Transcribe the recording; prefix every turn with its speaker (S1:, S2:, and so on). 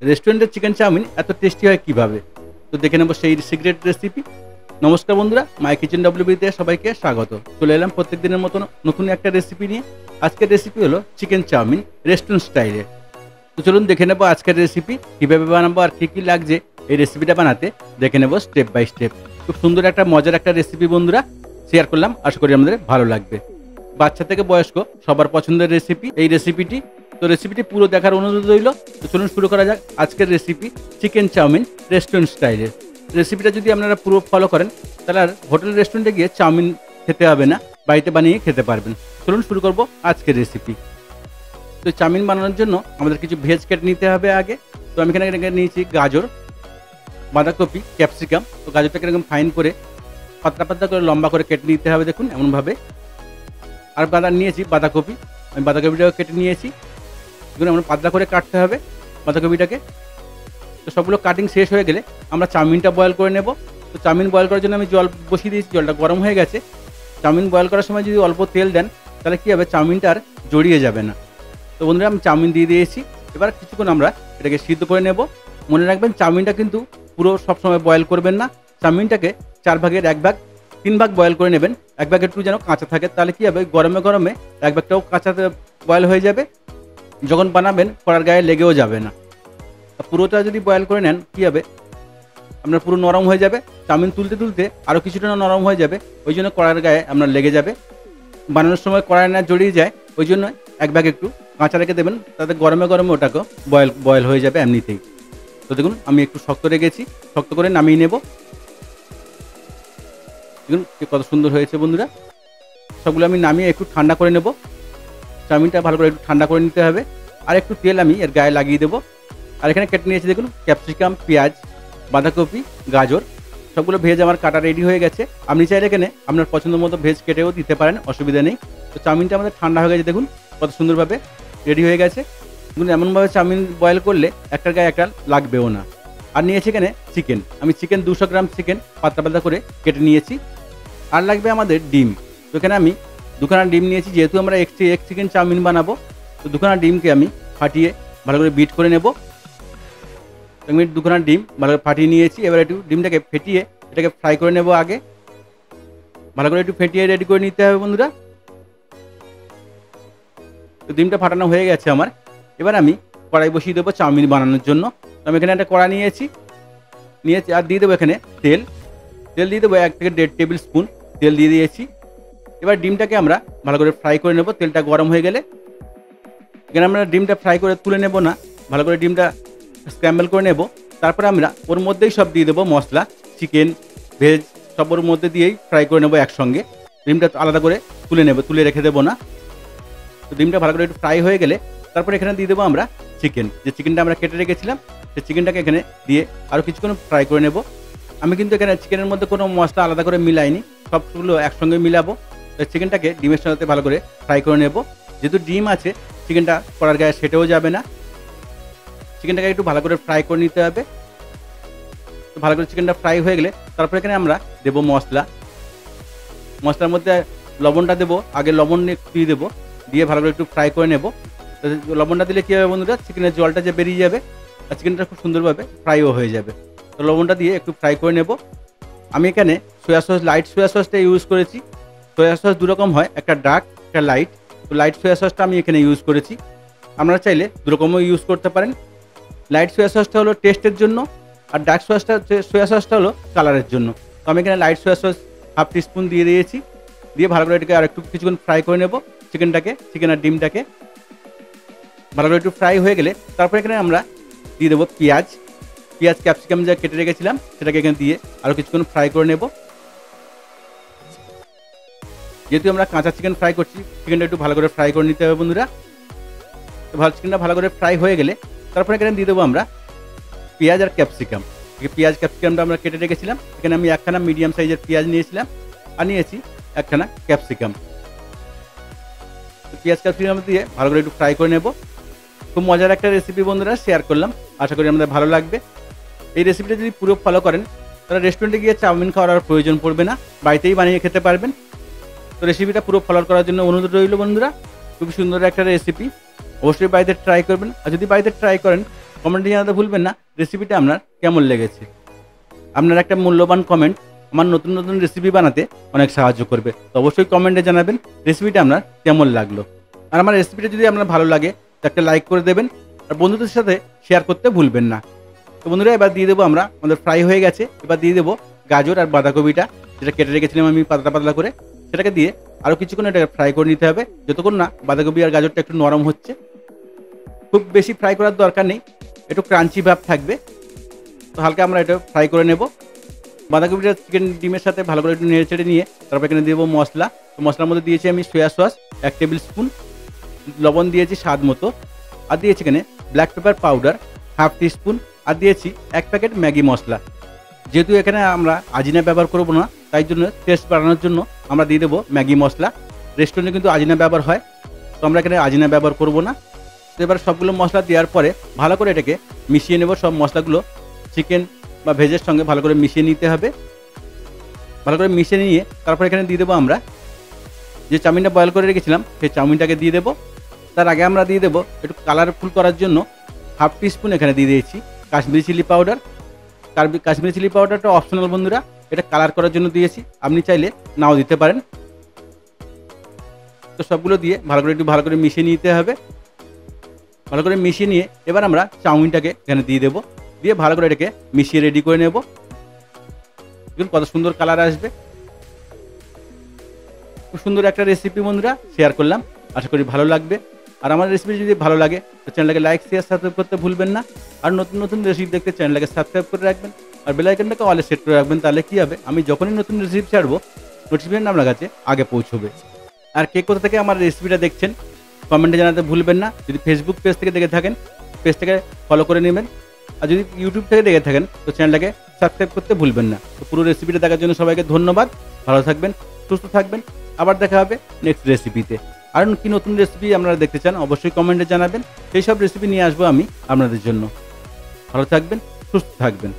S1: রেস্টুরেন্টের chicken chowmein এত tasty হয় কিভাবে। তো দেখে নেব সেই সিক্রেট রেসিপি। নমস্কার বন্ধুরা, মাই কিচেন ডব্লিউবিতে সবাইকে স্বাগত। চলে এলাম প্রত্যেক দিনের মতন নতুন একটা রেসিপি নিয়ে। আজকের রেসিপি হলো চিকেন চাউমিন রেস্টুরেন্ট স্টাইলে। তো চলুন দেখে নেবো আজকের রেসিপি কীভাবে বানাবো আর কী কী লাগছে এই রেসিপিটা বানাতে। দেখে নেবো স্টেপ বাই স্টেপ। খুব সুন্দর একটা মজার একটা রেসিপি বন্ধুরা, শেয়ার করলাম, আশা করি আমাদের ভালো লাগবে। বাচ্চা থেকে বয়স্ক সবার পছন্দের রেসিপি এই রেসিপিটি। তো রেসিপিটি পুরো দেখার অনুরোধ রইল। তো চলুন শুরু করা যাক আজকের রেসিপি চিকেন চাউমিন রেস্টুরেন্ট স্টাইলের। রেসিপিটা যদি আপনারা পুরো ফলো করেন তাহলে আর হোটেল রেস্টুরেন্টে গিয়ে চাউমিন খেতে হবে না, বাড়িতে বানিয়ে খেতে পারবেন। চলুন শুরু করব আজকের রেসিপি। তো চাউমিন বানানোর জন্য আমাদের কিছু ভেজ কেটে নিতে হবে আগে। তো আমি এখানে নিয়েছি গাজর, বাঁধাকপি, ক্যাপসিকাম। তো গাজরটাকে এরকম ফাইন করে পাতলা পাতলা করে লম্বা করে কেটে নিতে হবে, দেখুন এমনভাবে। আর নিয়েছি বাঁধাকপি, আমি বাঁধাকপিটাও কেটে নিয়েছি। এগুলো আমরা পাতলা করে কাটতে হবে বাঁধাকপিটাকে। তো সবগুলো কাটিং শেষ হয়ে গেলে আমরা চাউমিনটা বয়েল করে নেব। তো চাউমিন বয়েল করার জন্য আমি জল বসিয়ে দিয়েছি, জলটা গরম হয়ে গেছে। চাউমিন বয়েল করার সময় যদি অল্প তেল দেন তাহলে কী হবে, চাউমিনটা আর জড়িয়ে যাবে না। তো বন্ধুরা আমি চাউমিন দিয়ে দিয়েছি, এবার কিছুক্ষণ আমরা এটাকে সিদ্ধ করে নেব। মনে রাখবেন চাউমিনটা কিন্তু পুরো সবসময় বয়েল করবেন না, চাউমিনটাকে 4 ভাগের 1 ভাগ 3 ভাগ বয়েল করে নেবেন। 1 ভাগ একটু যেন কাঁচা থাকে, তাহলে কী হবে, গরমে গরমে 1 ভাগটাও কাঁচাতে বয়েল হয়ে যাবে, যখন বানাবেন কড়ার গায়ে লেগেও যাবে না। পুরোটা যদি বয়েল করে নেন কী হবে, আপনার পুরো নরম হয়ে যাবে, চাউমিন তুলতে তুলতে আরও কিছুটা নরম হয়ে যাবে, ওই জন্য কড়ার গায়ে আপনার লেগে যাবে, বানানোর সময় কড়াই না জড়িয়ে যায়। ওই জন্য 1 ভাগ একটু কাঁচা রেখে দেবেন, তাতে গরমে গরমে ওটাকেও বয়েল হয়ে যাবে এমনিতেই। তো দেখুন আমি একটু শক্ত রেখেছি, শক্ত করে নামিয়ে নেব। দেখুন কত সুন্দর হয়েছে বন্ধুরা। সবগুলো আমি নামিয়ে একটু ঠান্ডা করে নেব। চাউমিনটা ভালো করে একটু ঠান্ডা করে নিতে হবে। আর একটু তেল আমি এর গায়ে লাগিয়ে দেবো। আর এখানে কেটে নিয়েছি দেখুন ক্যাপসিকাম, পেঁয়াজ, বাঁধাকপি, গাজর, সবগুলো ভেজ আমার কাটা রেডি হয়ে গেছে। আপনি চাইলে এখানে আপনার পছন্দ মতো ভেজ কেটেও দিতে পারেন, অসুবিধা নেই। তো চাউমিনটা আমাদের ঠান্ডা হয়ে গেছে, দেখুন কত সুন্দরভাবে রেডি হয়ে গেছে। দেখুন এমনভাবে চাউমিন বয়েল করলে একটার গায়ে একটা লাগবেও না। আর নিয়েছি এখানে চিকেন, আমি চিকেন 200 গ্রাম চিকেন পাতলা পাতলা করে কেটে নিয়েছি। আর লাগবে আমাদের ডিম। তো এখানে আমি 2খানা ডিম নিয়েছি, যেহেতু আমরা এক চিকেন চাউমিন বানাবো। তো 2খানা ডিমকে আমি ফাটিয়ে ভালো করে বিট করে নেব। আমি 2খানা ডিম ভালো করে ফাটিয়ে নিয়েছি। এবার একটু ডিমটাকে ফেটিয়ে এটাকে ফ্রাই করে নেব আগে। ভালো করে একটু ফেটিয়ে রেডি করে নিতে হবে বন্ধুরা। তো ডিমটা ফাটানো হয়ে গেছে আমার। এবার আমি কড়াই বসিয়ে দেবো চাউমিন বানানোর জন্য। তো আমি এখানে একটা কড়াই নিয়েছি আর দিয়ে দেবো এখানে তেল দিয়ে দেবো 1 থেকে 1.5 টেবিল স্পুন তেল দিয়ে দিয়েছি। এবার ডিমটাকে আমরা ভালো করে ফ্রাই করে নেব। তেলটা গরম হয়ে গেলে এখানে আমরা ডিমটা ফ্রাই করে তুলে নেব না, ভালো করে ডিমটা স্ক্র্যাম্বল করে নেব। তারপরে আমরা ওর মধ্যেই সব দিয়ে দেবো মশলা, চিকেন, ভেজ, সব ওর মধ্যে দিয়েই ফ্রাই করে নেবো একসঙ্গে। ডিমটা আলাদা করে তুলে রেখে দেবো না। তো ডিমটা ভালো করে একটু ফ্রাই হয়ে গেলে তারপরে এখানে দিয়ে দেবো আমরা চিকেনটা আমরা কেটে রেখেছিলাম। সেই চিকেনটাকে এখানে দিয়ে আরও কিছুক্ষণ ফ্রাই করে নেব। আমি কিন্তু এখানে চিকেনের মধ্যে কোনো মশলা আলাদা করে মিলাইনি, সবগুলো একসঙ্গে মিলাবো। চিকেনটাকে ডিমের সাথে ভালো করে ফ্রাই করে নেব। যেহেতু ডিম আছে চিকেনটা কড়ার গায়ে সেটাও যাবে না। চিকেনটাকে একটু ভালো করে ফ্রাই করে নিতে হবে। তো ভালো করে চিকেনটা ফ্রাই হয়ে গেলে তারপরে এখানে আমরা দেবো মশলার মধ্যে লবণটা দেবো, আগে লবণ দিয়ে দেবো, দিয়ে ভালো করে একটু ফ্রাই করে নেব। লবণটা দিলে কী হবে বন্ধুরা, চিকেনের জলটা যে বেরিয়ে যাবে আর চিকেনটা খুব সুন্দরভাবে ফ্রাইও হয়ে যাবে। তো লবণটা দিয়ে একটু ফ্রাই করে নেব। আমি এখানে লাইট সোয়া সসটা ইউজ করেছি। সোয়া সস 2 রকম হয়, একটা ডার্ক, একটা লাইট। তো লাইট সোয়া সসটা আমি এখানে ইউজ করেছি। আপনারা চাইলে 2 রকমও ইউজ করতে পারেন। লাইট সোয়া সসটা হলো টেস্টের জন্য, আর ডার্ক সোয়া সসটা হলো কালারের জন্য। তো আমি এখানে লাইট সোয়া সস 1/2 টিস্পুন দিয়ে দিয়েছি। দিয়ে ভালো করে এটাকে আর একটু কিছুক্ষণ ফ্রাই করে নেব। চিকেন আর ডিমটাকে ভালো করে একটু ফ্রাই হয়ে গেলে তারপরে এখানে আমরা দিয়ে দেবো পেঁয়াজ, ক্যাপসিকাম যা কেটে রেখেছিলাম সেটাকে এখানে দিয়ে আরও কিছুক্ষণ ফ্রাই করে নেব। যেহেতু আমরা কাঁচা চিকেন ফ্রাই করছি, চিকেনটা একটু ভালো করে ফ্রাই করে নিতে হবে বন্ধুরা। তো চিকেনটা ভালো করে ফ্রাই হয়ে গেলে তারপরে এখানে দিয়ে দেবো আমরা পেঁয়াজ আর ক্যাপসিকামটা আমরা কেটে রেখেছিলাম। এখানে আমি 1খানা মিডিয়াম সাইজের পেঁয়াজ নিয়েছিলাম আর নিয়েছি 1খানা ক্যাপসিকাম। তো ক্যাপসিকাম দিয়ে ভালো করে একটু ফ্রাই করে নেব। খুব মজার একটা রেসিপি বন্ধুরা, শেয়ার করলাম, আশা করি আমাদের ভালো লাগবে। এই রেসিপিটা যদি পুরো ফলো করেন তাহলে রেস্টুরেন্টে গিয়ে চাউমিন খাওয়ার আর প্রয়োজন পড়বে না, বাড়িতেই বানিয়ে খেতে পারবেন। তো রেসিপিটা পুরো ফলো করার জন্য অনুরোধ রইল বন্ধুরা। খুব সুন্দর একটা রেসিপি, অবশ্যই বাড়িতে ট্রাই করবেন। আর যদি বাড়িতে ট্রাই করেন কমেন্টে জানাতে ভুলবেন না রেসিপিটা আপনার কেমন লেগেছে। আপনার একটা মূল্যবান কমেন্ট আমার নতুন নতুন রেসিপি বানাতে অনেক সাহায্য করবে। তো অবশ্যই কমেন্টে জানাবেন রেসিপিটা আপনার কেমন লাগলো। আর আমার রেসিপিটা যদি আপনার ভালো লাগে তো একটা লাইক করে দেবেন, আর বন্ধুদের সাথে শেয়ার করতে ভুলবেন না। তো বন্ধুরা এবার দিয়ে দেবো আমরা, আমাদের ফ্রাই হয়ে গেছে, এবার দিয়ে দেবো গাজর আর বাঁধাকপিটা যেটা কেটে রেখেছিলাম আমি পাতলা পাতলা করে, সেটাকে দিয়ে আরও কিছুক্ষণ এটাকে ফ্রাই করে নিতে হবে যতক্ষণ না বাঁধাকপি আর গাজরটা একটু নরম হচ্ছে। খুব বেশি ফ্রাই করার দরকার নেই, একটু ক্রাঞ্চি ভাব থাকবে। তো হালকা আমরা এটা ফ্রাই করে নেব। বাঁধাকপিটা চিকেন ডিমের সাথে ভালো করে একটু নেড়ে চেড়ে নিয়ে তারপর এখানে দেবো মশলা। তো মশলার মধ্যে দিয়েছি আমি সয়া সস 1 টেবিল স্পুন, লবণ দিয়েছি স্বাদ মতো, আর দিয়েছি এখানে ব্ল্যাক পেপার পাউডার 1/2 টিস্পুন, আর দিয়েছি 1 প্যাকেট ম্যাগি মশলা। যেহেতু এখানে আমরা আজিনা ব্যবহার করব না, তাই জন্য টেস্ট বাড়ানোর জন্য আমরা দিয়ে দেবো ম্যাগি মশলা। রেস্টুরেন্টে কিন্তু আজিনা ব্যবহার হয়, তো আমরা এখানে আজিনা ব্যবহার করব না। তো এবার সবগুলো মশলা দেওয়ার পরে ভালো করে এটাকে মিশিয়ে নেব। সব মশলাগুলো চিকেন বা ভেজের সঙ্গে ভালো করে মিশিয়ে নিতে হবে। ভালো করে মিশিয়ে নিয়ে তারপর এখানে দিয়ে দেবো আমরা যে চাউমিনটা বয়েল করে রেখেছিলাম সেই চাউমিনটাকে দিয়ে দেবো। তার আগে আমরা দিয়ে দেবো একটু কালারফুল করার জন্য 1/2 টিস্পুন এখানে দিয়ে দিয়েছি Kashmiri chilli powder. Kashmiri chilli পাউডারটা অপশনাল বন্ধুরা, এটা কালার করার জন্য দিয়েছি, আপনি চাইলে নাও দিতে পারেন। তো সবগুলো দিয়ে ভালো করে মিশিয়ে নিতে হবে। ভালো করে মিশিয়ে নিয়ে এবার আমরা চাউমিনটাকে এখানে দিয়ে দেবো, দিয়ে ভালো করে এটাকে মিশিয়ে রেডি করে নেব। দেখুন কত সুন্দর কালার আসবে। খুব সুন্দর একটা রেসিপি বন্ধুরা শেয়ার করলাম, আশা করি ভালো লাগবে। আর আমার রেসিপি যদি ভালো লাগে তো চ্যানেলটাকে লাইক শেয়ার সাবস্ক্রাইব করতে ভুলবেন না। আর নতুন নতুন রেসিপি দেখতে চ্যানেলটাকে সাবস্ক্রাইব করে রাখবেন, আর বেল আইকনটাকে অলে সেট করে রাখবেন। তাহলে কী হবে, আমি যখনই নতুন রেসিপি ছাড়বো নোটিফিকেশন আপনার কাছে আগে পৌঁছবে। আর কে কোথা থেকে আমার রেসিপিটা দেখছেন কমেন্টে জানাতে ভুলবেন না। যদি ফেসবুক পেজ থেকে দেখে থাকেন পেজটাকে ফলো করে নেবেন, আর যদি ইউটিউব থেকে দেখে থাকেন তো চ্যানেলটাকে সাবস্ক্রাইব করতে ভুলবেন না। তো পুরো রেসিপিটা দেখার জন্য সবাইকে ধন্যবাদ। ভালো থাকবেন, সুস্থ থাকবেন, আবার দেখা হবে নেক্সট রেসিপিতে। আর কি নতুন রেসিপি আপনারা দেখতে চান অবশ্যই কমেন্টে জানাবেন, সেই সব রেসিপি নিয়ে আসবো আমি আপনাদের জন্য। ভালো থাকবেন, সুস্থ থাকবেন।